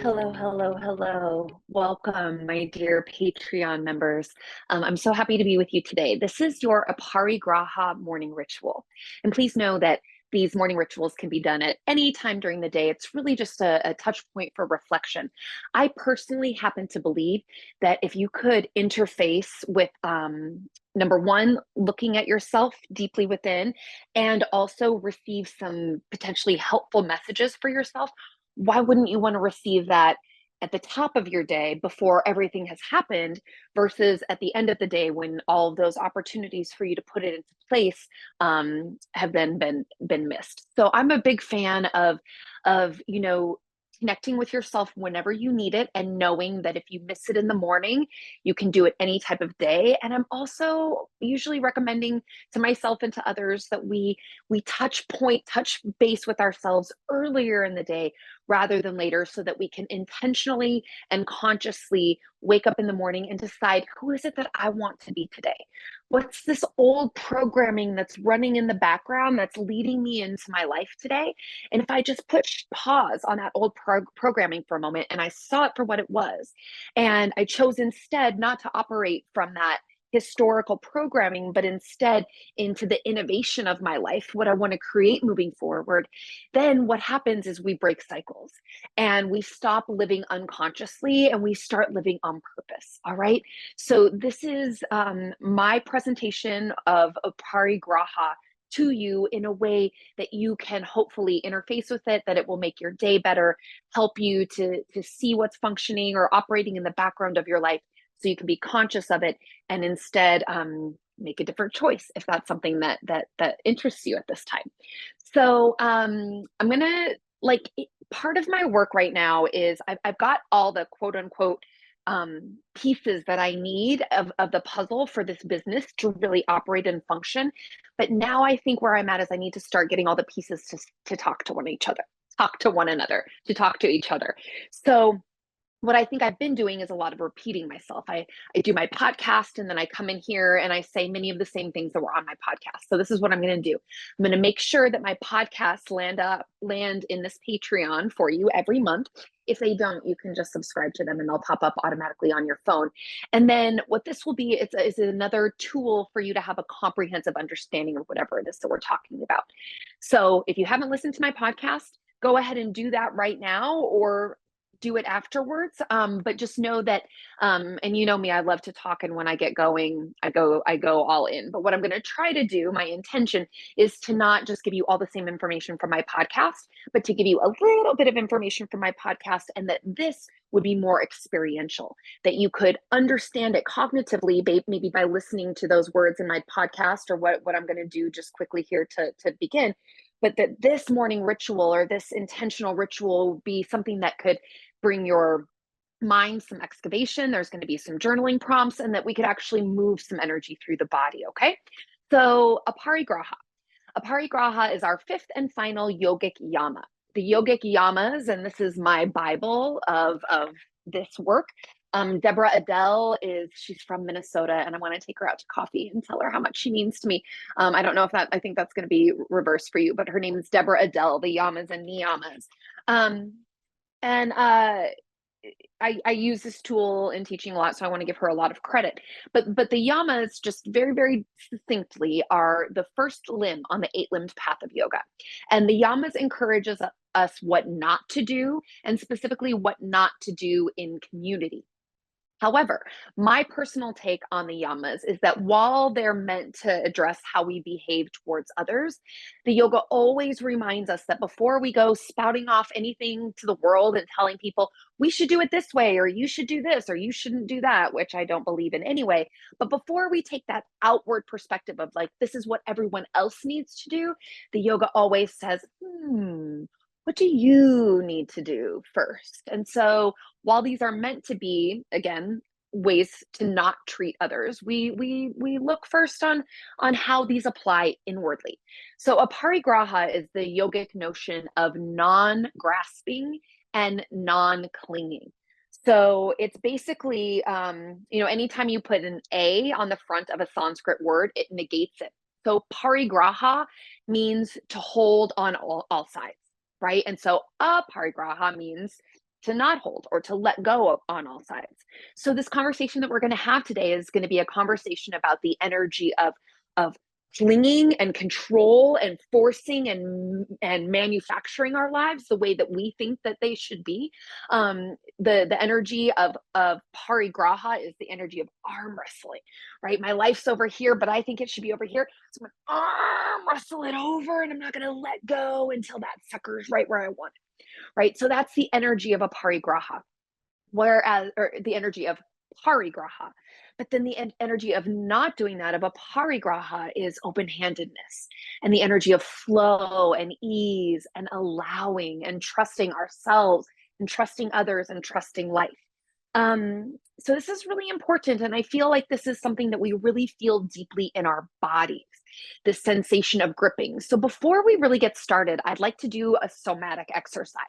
Hello, hello, hello. Welcome, my dear Patreon members. I'm so happy to be with you today. This is your Aparigraha morning ritual. And please know that these morning rituals can be done at any time during the day. It's really just a touch point for reflection. I personally happen to believe that if you could interface with, number one, looking at yourself deeply within, and also receive some potentially helpful messages for yourself, why wouldn't you want to receive that at the top of your day before everything has happened versus at the end of the day when all of those opportunities for you to put it into place have been missed. So I'm a big fan of connecting with yourself whenever you need it and knowing that if you miss it in the morning, you can do it any type of day. And I'm also usually recommending to myself and to others that we touch base with ourselves earlier in the day rather than later so that we can intentionally and consciously wake up in the morning and decide, who is it that I want to be today? What's this old programming that's running in the background that's leading me into my life today? And if I just put pause on that old programming for a moment and I saw it for what it was, and I chose instead not to operate from that historical programming, but instead into the innovation of my life, what I want to create moving forward, then what happens is we break cycles and we stop living unconsciously and we start living on purpose. All right. So, this is my presentation of Aparigraha to you in a way that you can hopefully interface with it, that it will make your day better, help you to see what's functioning or operating in the background of your life so you can be conscious of it and instead make a different choice if that's something that interests you at this time. So I'm gonna like part of my work right now is I've got all the quote unquote pieces that I need of the puzzle for this business to really operate and function. But now I think where I'm at is I need to start getting all the pieces to talk to one another, to talk to each other. So what I think I've been doing is a lot of repeating myself. I do my podcast and then I come in here and I say many of the same things that were on my podcast. So this is what I'm going to do. I'm going to make sure that my podcasts land in this Patreon for you every month. If they don't, you can just subscribe to them and they'll pop up automatically on your phone. And then what this will be is another tool for you to have a comprehensive understanding of whatever it is that we're talking about. So if you haven't listened to my podcast, go ahead and do that right now or do it afterwards. But just know that, and you know me, I love to talk, and when I get going, I go all in. But what I'm going to try to do, my intention is to not just give you all the same information from my podcast, but to give you a little bit of information from my podcast, and that this would be more experiential, that you could understand it cognitively, maybe by listening to those words in my podcast, or what I'm going to do just quickly here to begin. But that this morning ritual or this intentional ritual will be something that could bring your mind some excavation. There's going to be some journaling prompts, and that we could actually move some energy through the body. Okay. So, Aparigraha. Aparigraha is our fifth and final yogic yama. The yogic yamas, and this is my Bible of this work. Deborah Adele she's from Minnesota, and I want to take her out to coffee and tell her how much she means to me. I don't know if I think that's going to be reversed for you, but her name is Deborah Adele, the yamas and niyamas. And I use this tool in teaching a lot, so I want to give her a lot of credit. But the yamas, just very, very succinctly, are the first limb on the eight-limbed path of yoga. And the yamas encourages us what not to do, and specifically what not to do in community. However, my personal take on the yamas is that while they're meant to address how we behave towards others, the yoga always reminds us that before we go spouting off anything to the world and telling people we should do it this way, or you should do this, or you shouldn't do that, which I don't believe in anyway, but before we take that outward perspective of like, this is what everyone else needs to do, the yoga always says, what do you need to do first? And so while these are meant to be, again, ways to not treat others, we look first on how these apply inwardly. So aparigraha is the yogic notion of non-grasping and non-clinging. So it's basically, anytime you put an A on the front of a Sanskrit word, it negates it. So parigraha means to hold on all sides, right? And so aparigraha means to not hold or to let go on all sides. So this conversation that we're going to have today is going to be a conversation about the energy of clinging and control and forcing and manufacturing our lives the way that we think that they should be. The energy of parigraha is the energy of arm wrestling, right? My life's over here, but I think it should be over here. So I'm gonna arm wrestle it over, and I'm not going to let go until that sucker's right where I want it, right? So that's the energy of a parigraha, whereas, or the energy of parigraha. But then the energy of not doing that, of a parigraha, is open handedness and the energy of flow and ease and allowing and trusting ourselves and trusting others and trusting life. So this is really important. And I feel like this is something that we really feel deeply in our bodies, this sensation of gripping. So before we really get started, I'd like to do a somatic exercise.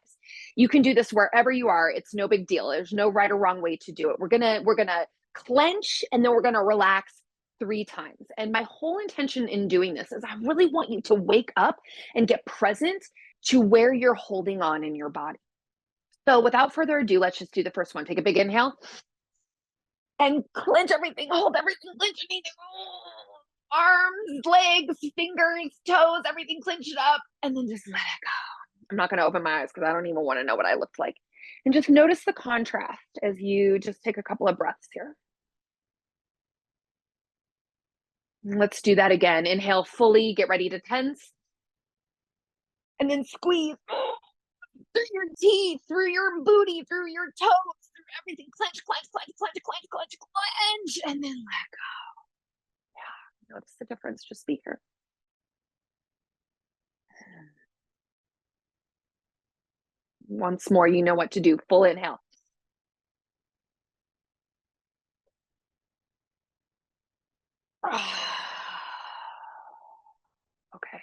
You can do this wherever you are. It's no big deal. There's no right or wrong way to do it. We're gonna clench and then we're gonna relax 3 times. And my whole intention in doing this is I really want you to wake up and get present to where you're holding on in your body. So without further ado, let's just do the first one. Take a big inhale and clench everything, hold everything, clench everything. Arms, legs, fingers, toes, everything clench it up, and then just let it go. I'm not going to open my eyes because I don't even want to know what I looked like. And just notice the contrast as you just take a couple of breaths here. Let's do that again. Inhale fully, get ready to tense. And then squeeze through your teeth, through your booty, through your toes, through everything. Clench, clench, clench, clench, clench, clench, clench, and then let go. Yeah, notice the difference. Just speak here. Once more, you know what to do. Full inhale. Okay.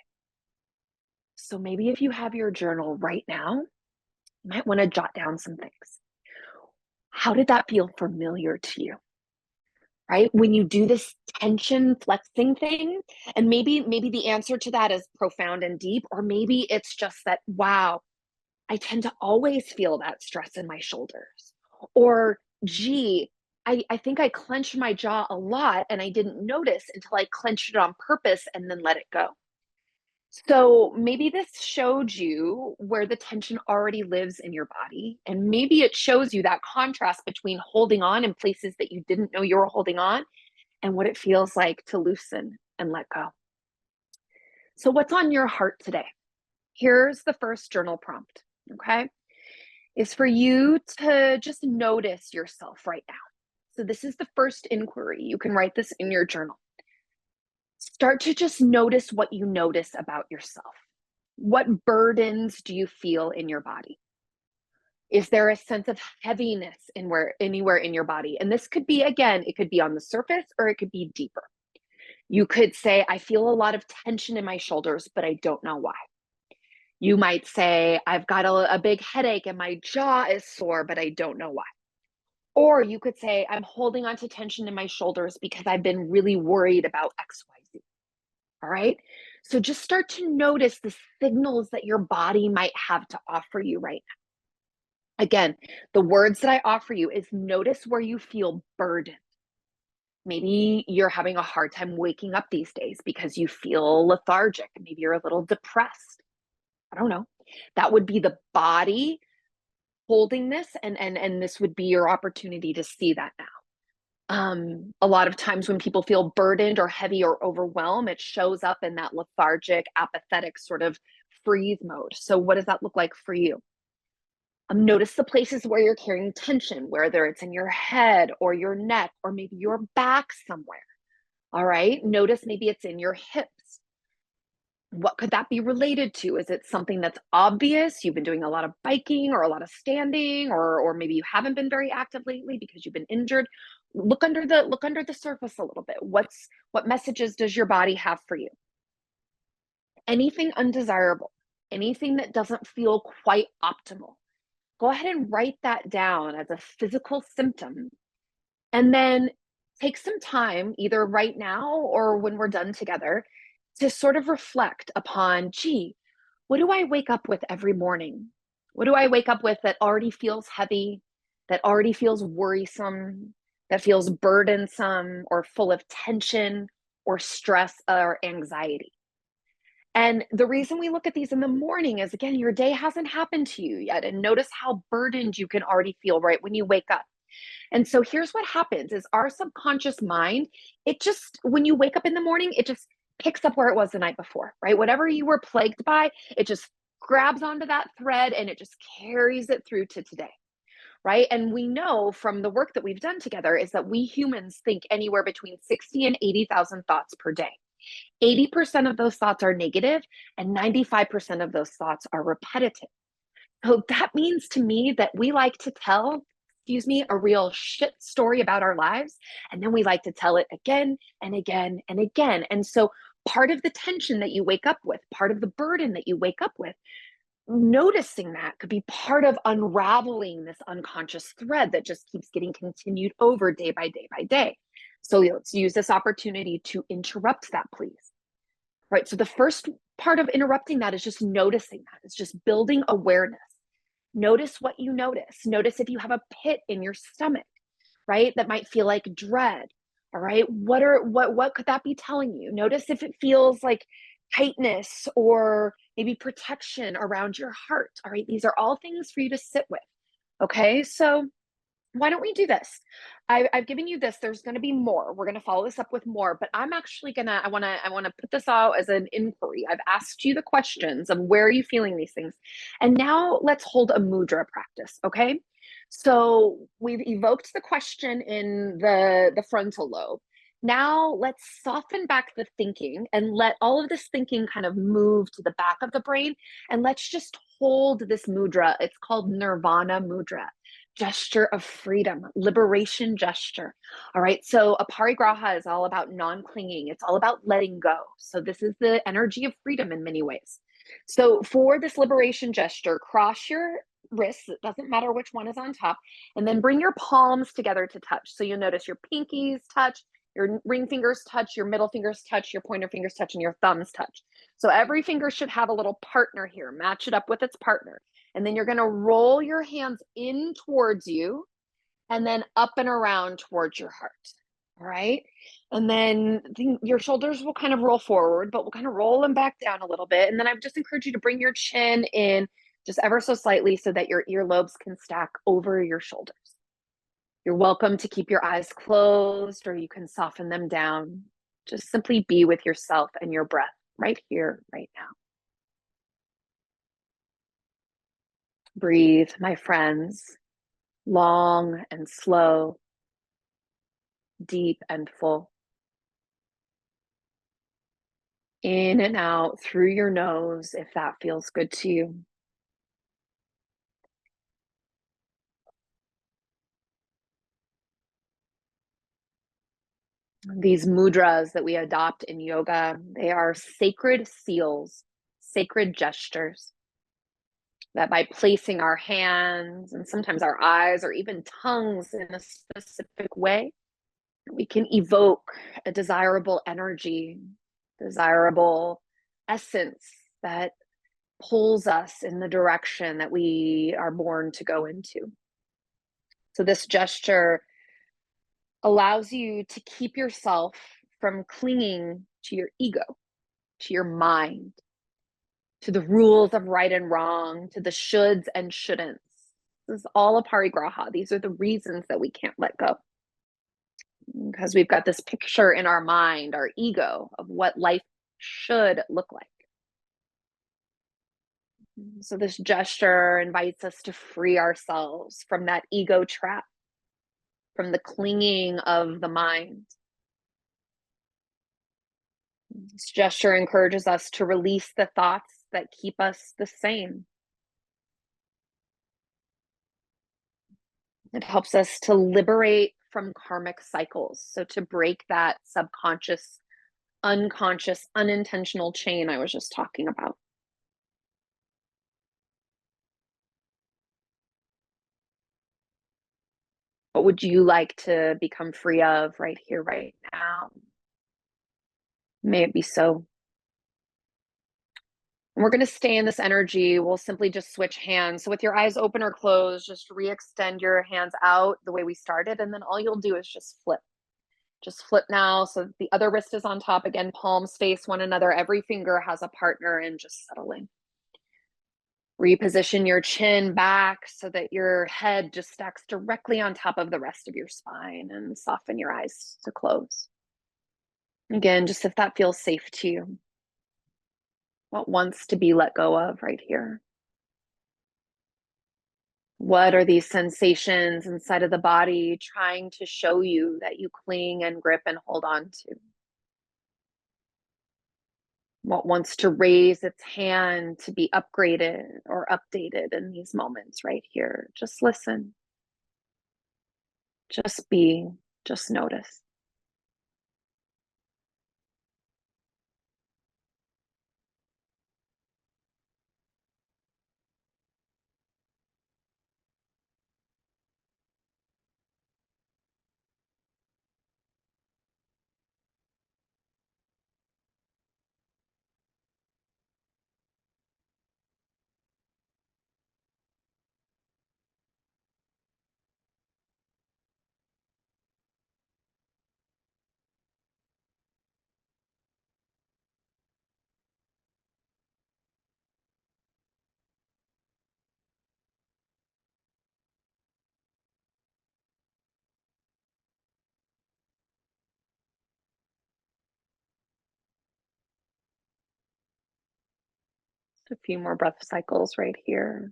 So maybe if you have your journal right now, you might want to jot down some things. How did that feel familiar to you? Right? When you do this tension flexing thing, and maybe the answer to that is profound and deep, or maybe it's just that, wow, I tend to always feel that stress in my shoulders. Or, gee, I think I clenched my jaw a lot and I didn't notice until I clenched it on purpose and then let it go. So maybe this showed you where the tension already lives in your body. And maybe it shows you that contrast between holding on in places that you didn't know you were holding on and what it feels like to loosen and let go. So, what's on your heart today? Here's the first journal prompt, okay? Is for you to just notice yourself right now. So, this is the first inquiry. You can write this in your journal. Start to just notice what you notice about yourself. What burdens do you feel in your body? Is there a sense of heaviness anywhere in your body? And this could be, again, it could be on the surface or it could be deeper. You could say, I feel a lot of tension in my shoulders, but I don't know why. You might say, I've got a big headache and my jaw is sore, but I don't know why. Or you could say, I'm holding on to tension in my shoulders because I've been really worried about XYZ. All right. So just start to notice the signals that your body might have to offer you right now. Again, the words that I offer you is notice where you feel burdened. Maybe you're having a hard time waking up these days because you feel lethargic. Maybe you're a little depressed. I don't know. That would be the body holding this, and this would be your opportunity to see that now. A lot of times when people feel burdened or heavy or overwhelmed, it shows up in that lethargic, apathetic sort of freeze mode. So what does that look like for you? Notice the places where you're carrying tension, whether it's in your head or your neck or maybe your back somewhere. All right. Notice maybe it's in your hips. What could that be related to? Is it something that's obvious? You've been doing a lot of biking or a lot of standing, or maybe you haven't been very active lately because you've been injured. Look under the surface a little bit. What messages does your body have for you? Anything undesirable, anything that doesn't feel quite optimal. Go ahead and write that down as a physical symptom. And then take some time, either right now or when we're done together, to sort of reflect upon, gee, what do I wake up with every morning? What do I wake up with that already feels heavy, that already feels worrisome, that feels burdensome or full of tension or stress or anxiety? And the reason we look at these in the morning is, again, your day hasn't happened to you yet. And notice how burdened you can already feel right when you wake up. And so here's what happens is our subconscious mind, it just, when you wake up in the morning, it just picks up where it was the night before, right? Whatever you were plagued by, it just grabs onto that thread and it just carries it through to today, right? And we know from the work that we've done together is that we humans think anywhere between 60 and 80,000 thoughts per day. 80% of those thoughts are negative and 95% of those thoughts are repetitive. So that means to me that we like to tell, excuse me, a real shit story about our lives. And then we like to tell it again and again and again. And so part of the tension that you wake up with, part of the burden that you wake up with, noticing that could be part of unraveling this unconscious thread that just keeps getting continued over day by day by day. So let's use this opportunity to interrupt that, please. Right. So the first part of interrupting that is just noticing that. It's just building awareness. Notice what you notice. Notice if you have a pit in your stomach, right? That might feel like dread. All right. What could that be telling you? Notice if it feels like tightness or maybe protection around your heart. All right. These are all things for you to sit with. Okay. So why don't we do this? I've given you this. There's going to be more. We're going to follow this up with more, but I'm actually gonna. I want to put this out as an inquiry. I've asked you the questions of where are you feeling these things, and now let's hold a mudra practice. Okay, so we've evoked the question in the frontal lobe. Now let's soften back the thinking and let all of this thinking kind of move to the back of the brain, and let's just hold this mudra. It's called Nirvana mudra, gesture of freedom, liberation gesture. All right. So Aparigraha is all about non-clinging. It's all about letting go. So this is the energy of freedom in many ways. So for this liberation gesture, cross your wrists. It doesn't matter which one is on top. And then bring your palms together to touch. So you'll notice your pinkies touch, your ring fingers touch, your middle fingers touch, your pointer fingers touch, and your thumbs touch. So every finger should have a little partner here. Match it up with its partner. And then you're going to roll your hands in towards you and then up and around towards your heart. All right. And then your shoulders will kind of roll forward, but we'll kind of roll them back down a little bit. And then I just encourage you to bring your chin in just ever so slightly so that your earlobes can stack over your shoulders. You're welcome to keep your eyes closed or you can soften them down. Just simply be with yourself and your breath right here, right now. Breathe, my friends, long and slow, deep and full. In and out through your nose, if that feels good to you. These mudras that we adopt in yoga, they are sacred seals, sacred gestures that by placing our hands and sometimes our eyes or even tongues in a specific way, we can evoke a desirable energy, desirable essence that pulls us in the direction that we are born to go into. So this gesture allows you to keep yourself from clinging to your ego, to your mind, to the rules of right and wrong, to the shoulds and shouldn'ts. This is all Aparigraha. These are the reasons that we can't let go. Because we've got this picture in our mind, our ego, of what life should look like. So this gesture invites us to free ourselves from that ego trap, from the clinging of the mind. This gesture encourages us to release the thoughts that keep us the same. It helps us to liberate from karmic cycles. So to break that subconscious, unconscious, unintentional chain I was just talking about. What would you like to become free of right here, right now? May it be so. And we're going to stay in this energy. We'll simply just switch hands. So with your eyes open or closed, just re-extend your hands out the way we started. And then all you'll do is just flip. Just flip now. So the other wrist is on top. Again, palms face one another. Every finger has a partner, and just settle in. Reposition your chin back so that your head just stacks directly on top of the rest of your spine, and soften your eyes to close. Again, just if that feels safe to you. What wants to be let go of right here? What are these sensations inside of the body trying to show you that you cling and grip and hold on to? What wants to raise its hand to be upgraded or updated in these moments right here? Just listen. Just be. Just notice. Just a few more breath cycles right here.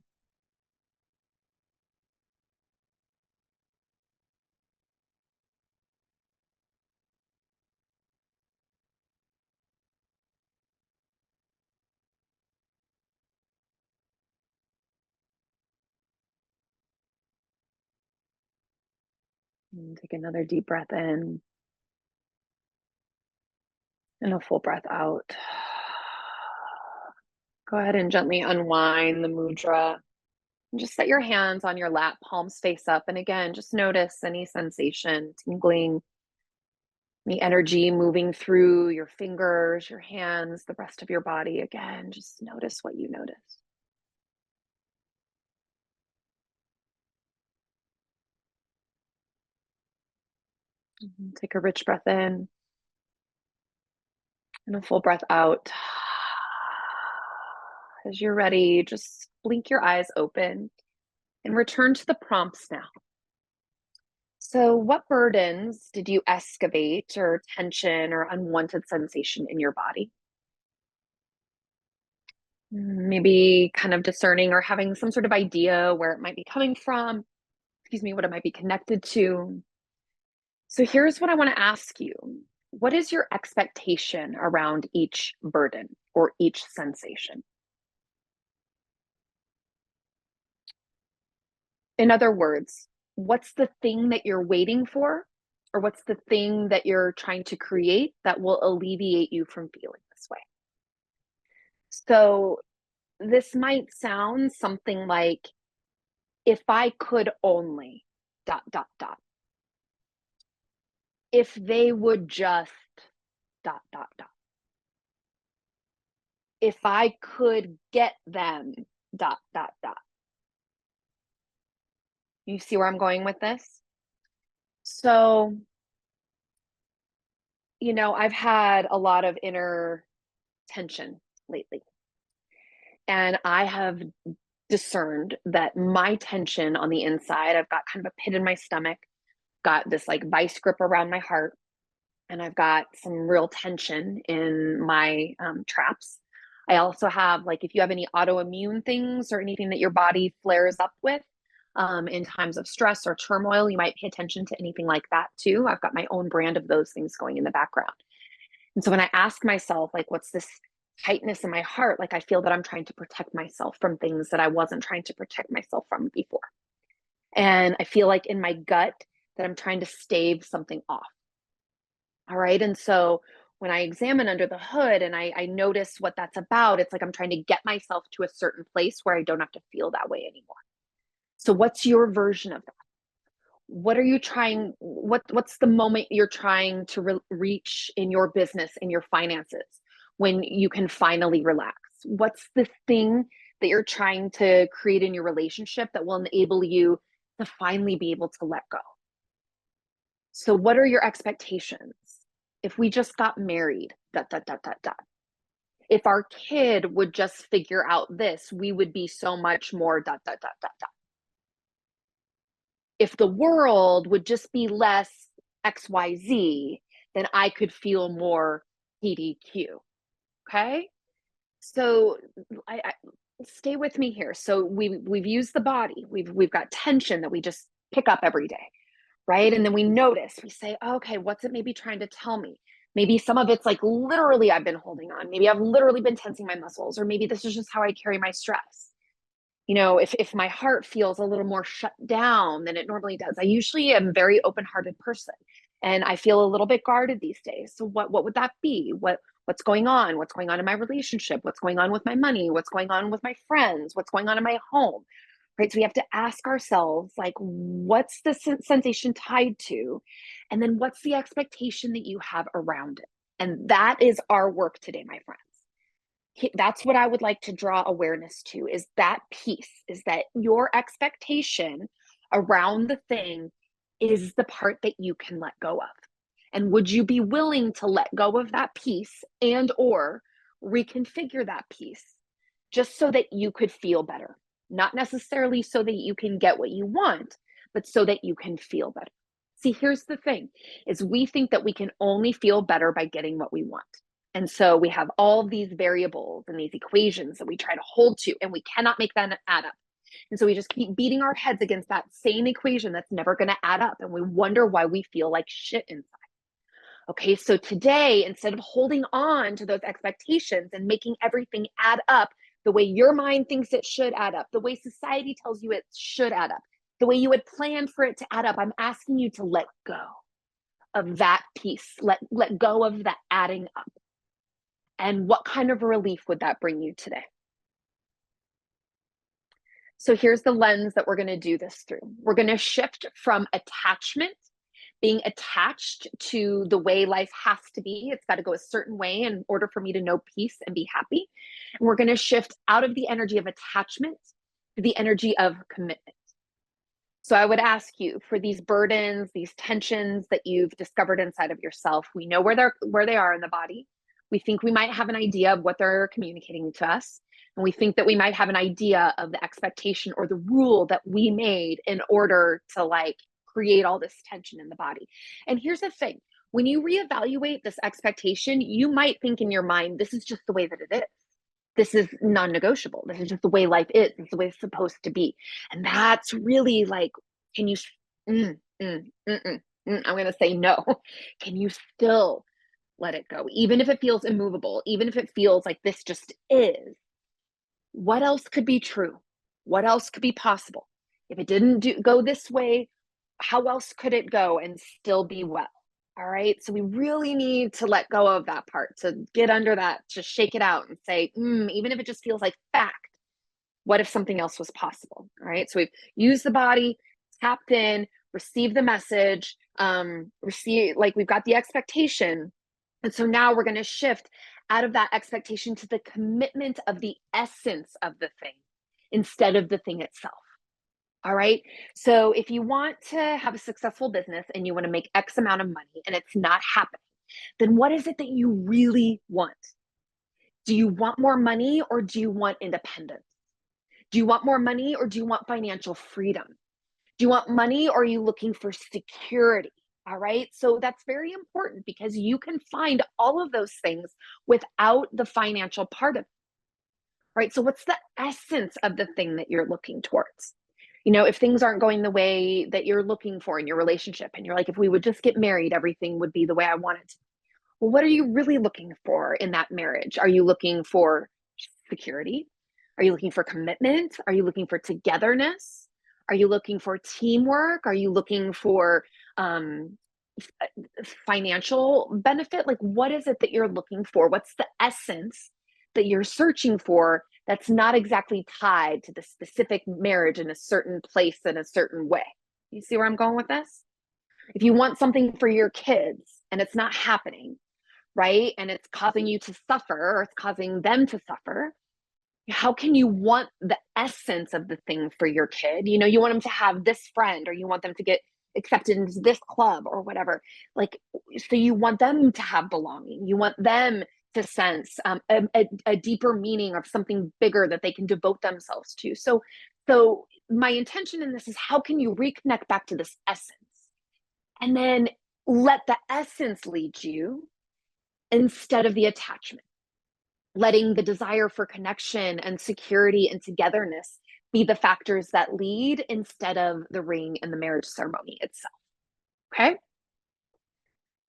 And take another deep breath in and a full breath out. Go ahead and gently unwind the mudra. And just set your hands on your lap, palms face up. And again, just notice any sensation, tingling, the energy moving through your fingers, your hands, the rest of your body. Again, just notice what you notice. Take a rich breath in and a full breath out. As you're ready, just blink your eyes open and return to the prompts now. So, what burdens did you excavate, or tension, or unwanted sensation in your body? Maybe kind of discerning or having some sort of idea where it might be coming from, excuse me, what it might be connected to. So here's what I want to ask you. What is your expectation around each burden or each sensation? In other words, what's the thing that you're waiting for? Or what's the thing that you're trying to create that will alleviate you from feeling this way? So this might sound something like, if I could only, dot, dot, dot. If they would just, dot, dot, dot. If I could get them, dot, dot, dot. You see where I'm going with this? So, I've had a lot of inner tension lately, and I have discerned that my tension on the inside, I've got kind of a pit in my stomach, got this like vice grip around my heart, and I've got some real tension in my traps. I also have, like, if you have any autoimmune things or anything that your body flares up with in times of stress or turmoil, you might pay attention to anything like that too. I've got my own brand of those things going in the background. And so when I ask myself, like, what's this tightness in my heart? Like, I feel that I'm trying to protect myself from things that I wasn't trying to protect myself from before. And I feel like in my gut that I'm trying to stave something off. All right. And so when I examine under the hood and I notice what that's about, it's like I'm trying to get myself to a certain place where I don't have to feel that way anymore. So what's your version of that? What are you trying, what's the moment you're trying to reach in your business, in your finances, when you can finally relax? What's the thing that you're trying to create in your relationship that will enable you to finally be able to let go? So what are your expectations? If we just got married, dot, dot, dot, dot, dot. If our kid would just figure out this, we would be so much more dot, dot, dot, dot, dot. If the world would just be less XYZ, then I could feel more PDQ. Okay. So I stay with me here. So we've used the body. We've got tension that we just pick up every day, right? And then we notice, we say, okay, what's it maybe trying to tell me? Maybe some of it's like literally I've been holding on. Maybe I've literally been tensing my muscles, or maybe this is just how I carry my stress. If my heart feels a little more shut down than it normally does, I usually am a very open-hearted person, and I feel a little bit guarded these days. So what would that be? What's going on? What's going on in my relationship? What's going on with my money? What's going on with my friends? What's going on in my home? Right? So we have to ask ourselves, like, what's the sensation tied to? And then what's the expectation that you have around it? And that is our work today, my friends. That's what I would like to draw awareness to, is that piece, is that your expectation around the thing is the part that you can let go of. And would you be willing to let go of that piece and or reconfigure that piece just so that you could feel better? Not necessarily so that you can get what you want, but so that you can feel better. See, here's the thing, is we think that we can only feel better by getting what we want. And so we have all these variables and these equations that we try to hold to, and we cannot make that add up. And so we just keep beating our heads against that same equation that's never going to add up. And we wonder why we feel like shit inside. Okay, so today, instead of holding on to those expectations and making everything add up the way your mind thinks it should add up, the way society tells you it should add up, the way you had planned for it to add up, I'm asking you to let go of that piece. Let go of the adding up. And what kind of relief would that bring you today? So here's the lens that we're going to do this through. We're going to shift from attachment, being attached to the way life has to be. It's got to go a certain way in order for me to know peace and be happy. And we're going to shift out of the energy of attachment to the energy of commitment. So I would ask you, for these burdens, these tensions that you've discovered inside of yourself, we know where they are in the body. We think we might have an idea of what they're communicating to us. And we think that we might have an idea of the expectation or the rule that we made in order to create all this tension in the body. And here's the thing, when you reevaluate this expectation, you might think in your mind, this is just the way that it is. This is non-negotiable. This is just the way life is. It's the way it's supposed to be. And that's really can you, I'm going to say no. Can you still let it go? Even if it feels immovable, even if it feels like this just is, what else could be true? What else could be possible? If it didn't go this way, how else could it go and still be well? All right. So we really need to let go of that part, to get under that, to shake it out and say, even if it just feels like fact, what if something else was possible? All right. So we've used the body, tapped in, received the message, we've got the expectation. And so now we're going to shift out of that expectation to the commitment of the essence of the thing instead of the thing itself. All right. So if you want to have a successful business and you want to make X amount of money and it's not happening, then what is it that you really want? Do you want more money or do you want independence? Do you want more money or do you want financial freedom? Do you want money or are you looking for security? All right. So that's very important because you can find all of those things without the financial part of it. Right. So what's the essence of the thing that you're looking towards? If things aren't going the way that you're looking for in your relationship, and you're like, if we would just get married, everything would be the way I want it to. Well, what are you really looking for in that marriage? Are you looking for security? Are you looking for commitment? Are you looking for togetherness? Are you looking for teamwork? Are you looking for financial benefit? What is it that you're looking for? What's the essence that you're searching for that's not exactly tied to the specific marriage in a certain place in a certain way? You see where I'm going with this? If you want something for your kids and it's not happening, right? And it's causing you to suffer, or it's causing them to suffer, How can you want the essence of the thing for your kid? You want them to have this friend, or you want them to get accepted into this club or whatever. Like, so you want them to have belonging. You want them to sense a deeper meaning of something bigger that they can devote themselves to. So my intention in this is, how can you reconnect back to this essence? And then let the essence lead you instead of the attachment, letting the desire for connection and security and togetherness be the factors that lead instead of the ring and the marriage ceremony itself. Okay.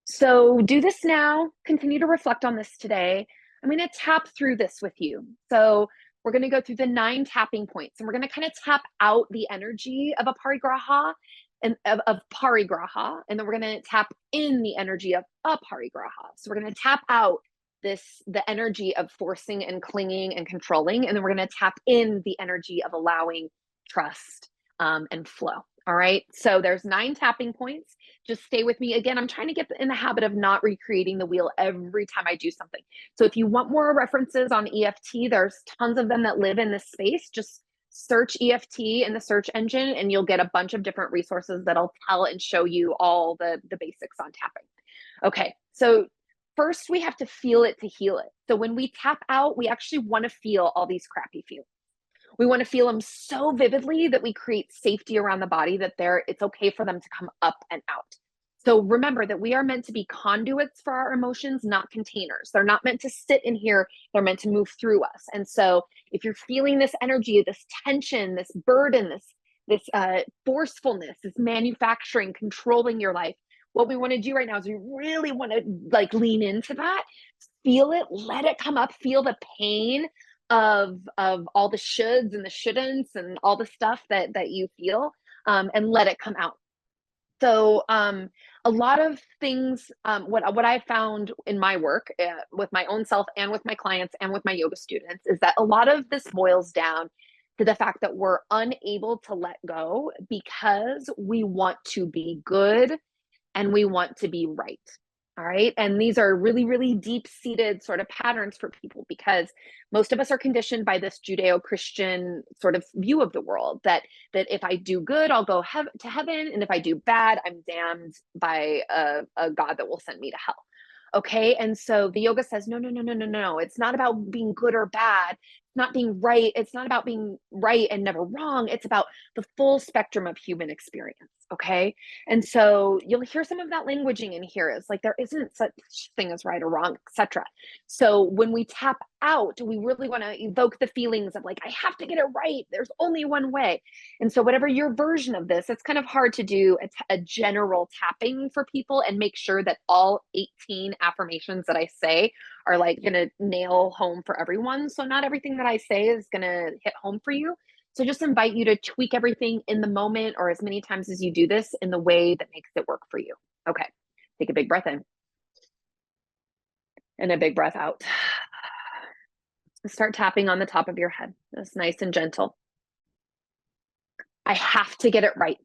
So do this now. Continue to reflect on this today. I'm going to tap through this with you. So we're going to go through the 9 tapping points, and we're going to kind of tap out the energy of Aparigraha and of Parigraha, and then we're going to tap in the energy of Aparigraha. So we're going to tap out the energy of forcing and clinging and controlling, and then we're going to tap in the energy of allowing, trust, and flow. All right. So there's 9 tapping points. Just stay with me. Again, I'm trying to get in the habit of not recreating the wheel every time I do something. So if you want more references on EFT, there's tons of them that live in this space. Just search EFT in the search engine and you'll get a bunch of different resources that'll tell and show you all the basics on tapping. Okay, so first we have to feel it to heal it. So when we tap out, we actually want to feel all these crappy feelings. We want to feel them so vividly that we create safety around the body, that it's okay for them to come up and out. So remember that we are meant to be conduits for our emotions, not containers. They're not meant to sit in here. They're meant to move through us. And so if you're feeling this energy, this tension, this burden, this forcefulness, this manufacturing, controlling your life, what we want to do right now is we really want to like lean into that, feel it, let it come up, feel the pain of all the shoulds and the shouldn'ts and all the stuff that you feel, and let it come out. So a lot of things, what I found in my work, with my own self and with my clients and with my yoga students, is that a lot of this boils down to the fact that we're unable to let go because we want to be good and we want to be right. All right. And these are really, really deep seated sort of patterns for people, because most of us are conditioned by this Judeo-Christian sort of view of the world, that if I do good, I'll go to heaven. And if I do bad, I'm damned by a God that will send me to hell. Okay. And so the yoga says, no, no, no, no, no, no. It's not about being good or bad. It's not being right. It's not about being right and never wrong. It's about the full spectrum of human experience. Okay. And so you'll hear some of that languaging in here. It's like there isn't such thing as right or wrong, etc. So when we tap out, we really want to evoke the feelings of like, I have to get it right. There's only one way. And so whatever your version of this, it's kind of hard to do a general tapping for people and make sure that all 18 affirmations that I say are like going to nail home for everyone. So not everything that I say is going to hit home for you. So just invite you to tweak everything in the moment, or as many times as you do this, in the way that makes it work for you. Okay. Take a big breath in and a big breath out. Start tapping on the top of your head. That's nice and gentle. I have to get it right.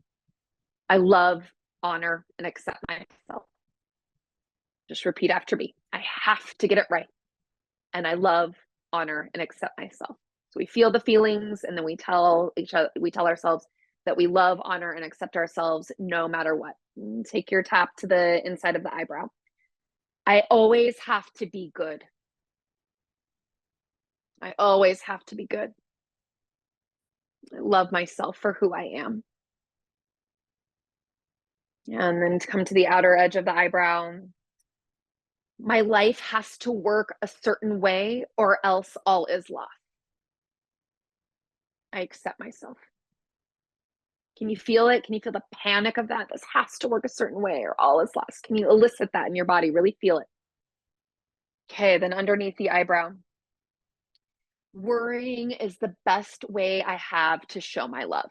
I love, honor, and accept myself. Just repeat after me. I have to get it right. And I love, honor, and accept myself. So we feel the feelings, and then we tell ourselves that we love, honor, and accept ourselves no matter what. Take your tap to the inside of the eyebrow. I always have to be good. I always have to be good. I love myself for who I am. And then to come to the outer edge of the eyebrow. My life has to work a certain way or else all is lost. I accept myself. Can you feel it? Can you feel the panic of that? This has to work a certain way or all is lost. Can you elicit that in your body? Really feel it. Okay, then underneath the eyebrow. Worrying is the best way I have to show my love.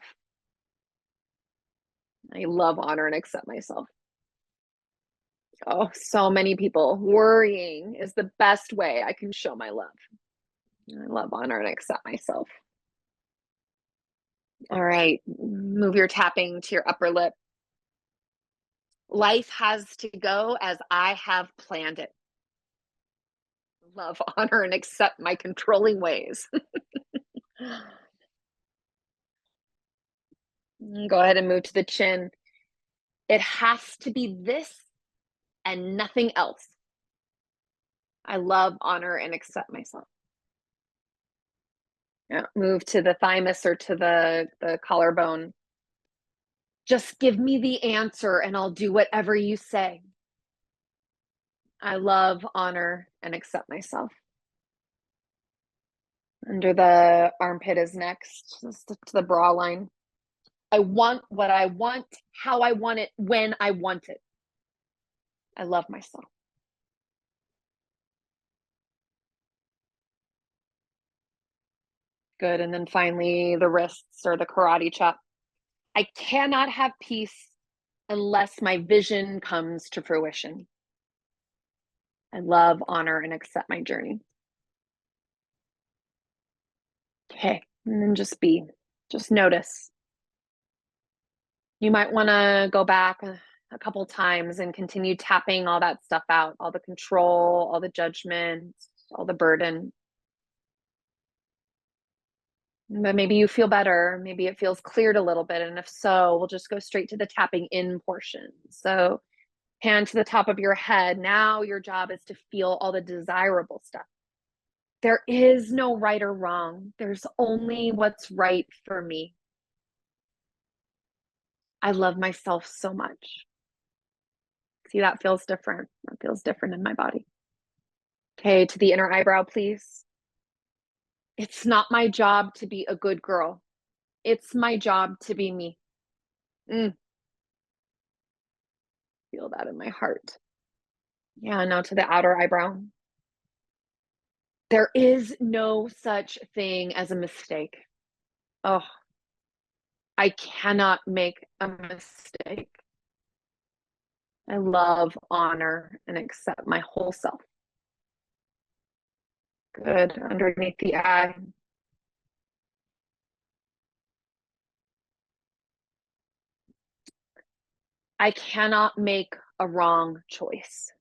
I love, honor, and accept myself. Oh, so many people. Worrying is the best way I can show my love. I love, honor, and accept myself. All right, move your tapping to your upper lip. Life has to go as I have planned it. Love, honor, and accept my controlling ways. Go ahead and move to the chin. It has to be this and nothing else. I love, honor, and accept myself. Yeah, move to the thymus or to the collarbone. Just give me the answer and I'll do whatever you say. I love, honor, and accept myself. Under the armpit is next, just to the bra line. I want what I want, how I want it, when I want it. I love myself. Good. And then finally, the wrists or the karate chop. I cannot have peace unless my vision comes to fruition. I love, honor, and accept my journey. Okay. And then just notice. You might want to go back a couple times and continue tapping all that stuff out, all the control, all the judgment, all the burden. But maybe you feel better. Maybe it feels cleared a little bit. And if so, we'll just go straight to the tapping in portion. So, hand to the top of your head. Now, your job is to feel all the desirable stuff. There is no right or wrong, there's only what's right for me. I love myself so much. See, that feels different. That feels different in my body. Okay, to the inner eyebrow, please. It's not my job to be a good girl. It's my job to be me. Mm, feel that in my heart. Yeah, now to the outer eyebrow. There is no such thing as a mistake. Oh, I cannot make a mistake. I love, honor, and accept my whole self. Good. Underneath the eye. I cannot make a wrong choice.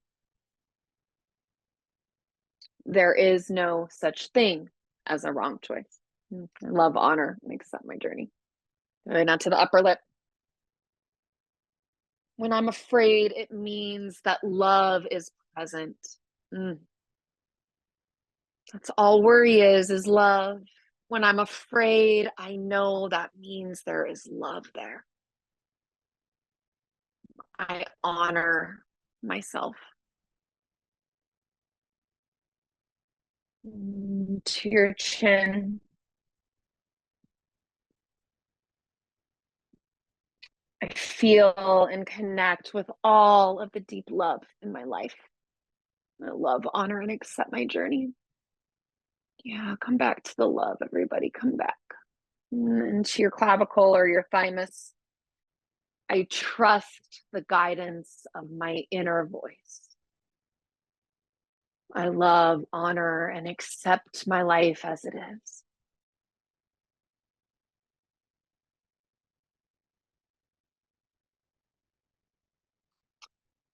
There is no such thing as a wrong choice. I love, honor, and accept my journey. Right now to the upper lip. When I'm afraid, it means that love is present. Mm. That's all worry is love. When I'm afraid, I know that means there is love there. I honor myself. To your chin. I feel and connect with all of the deep love in my life. I love, honor, and accept my journey. Yeah, come back to the love, everybody. Come back. And to your clavicle or your thymus. I trust the guidance of my inner voice. I love, honor, and accept my life as it is.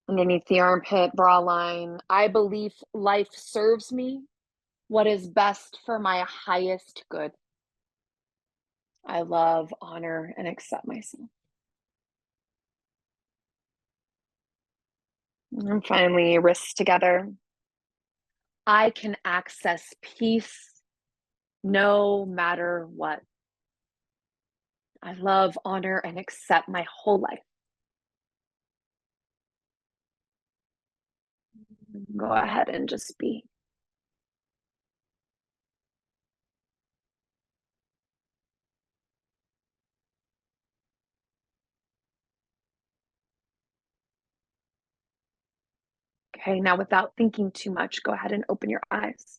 Underneath the armpit, bra line, I believe life serves me what is best for my highest good. I love, honor, and accept myself. And finally, wrists together. I can access peace no matter what. I love, honor, and accept my whole life. Go ahead and just be. Okay, now without thinking too much, go ahead and open your eyes.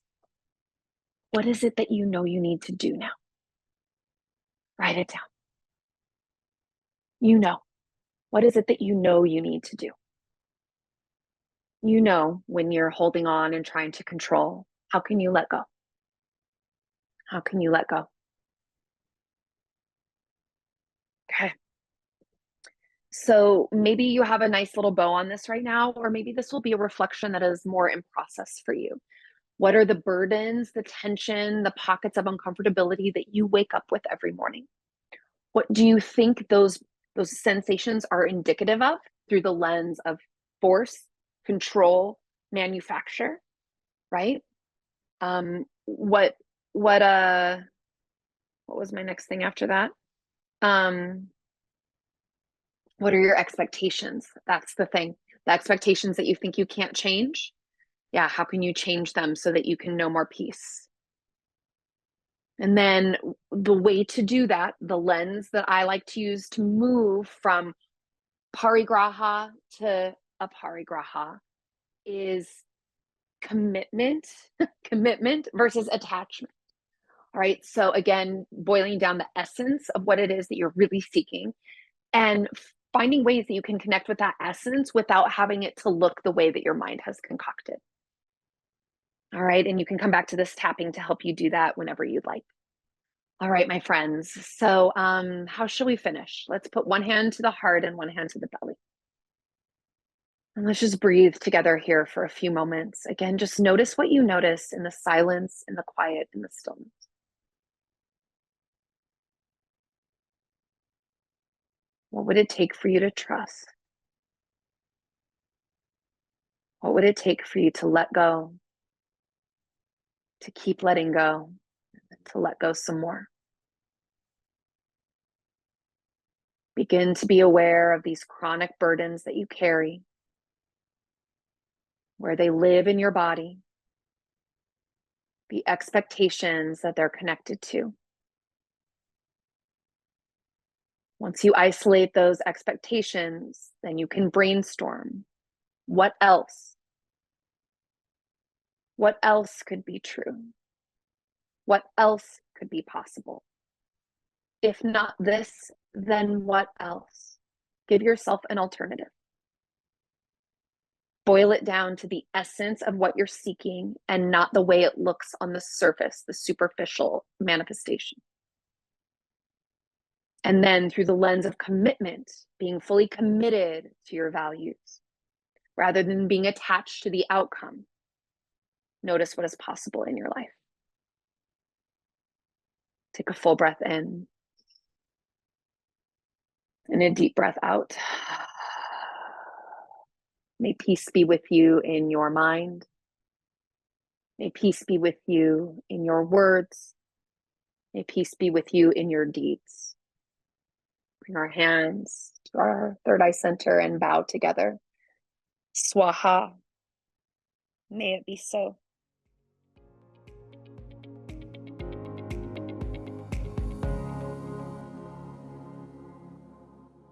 What is it that you know you need to do now? Write it down. You know. What is it that you know you need to do? You know when you're holding on and trying to control. How can you let go? How can you let go? Okay. So maybe you have a nice little bow on this right now, or maybe this will be a reflection that is more in process for you. What are the burdens, the tension, the pockets of uncomfortability that you wake up with every morning? What do you think those sensations are indicative of through the lens of force, control, manufacture, right? Um, what what what was my next thing after that? Um, what are your expectations? That's the thing. The expectations that you think you can't change. Yeah, how can you change them so that you can know more peace? And then the way to do that, the lens that I like to use to move from parigraha to aparigraha is commitment, commitment versus attachment. All right. So again, boiling down the essence of what it is that you're really seeking and finding ways that you can connect with that essence without having it to look the way that your mind has concocted. All right. And you can come back to this tapping to help you do that whenever you'd like. All right, my friends. So how shall we finish? Let's put one hand to the heart and one hand to the belly. And let's just breathe together here for a few moments. Again, just notice what you notice in the silence, in the quiet, in the stillness. What would it take for you to trust? What would it take for you to let go, to keep letting go, to let go some more? Begin to be aware of these chronic burdens that you carry, where they live in your body, the expectations that they're connected to. Once you isolate those expectations, then you can brainstorm what else? What else could be true? What else could be possible? If not this, then what else? Give yourself an alternative. Boil it down to the essence of what you're seeking and not the way it looks on the surface, the superficial manifestation. And then through the lens of commitment, being fully committed to your values rather than being attached to the outcome. Notice what is possible in your life. Take a full breath in and a deep breath out. May peace be with you in your mind. May peace be with you in your words. May peace be with you in your deeds. Bring our hands to our third eye center and bow together. Swaha. May it be so.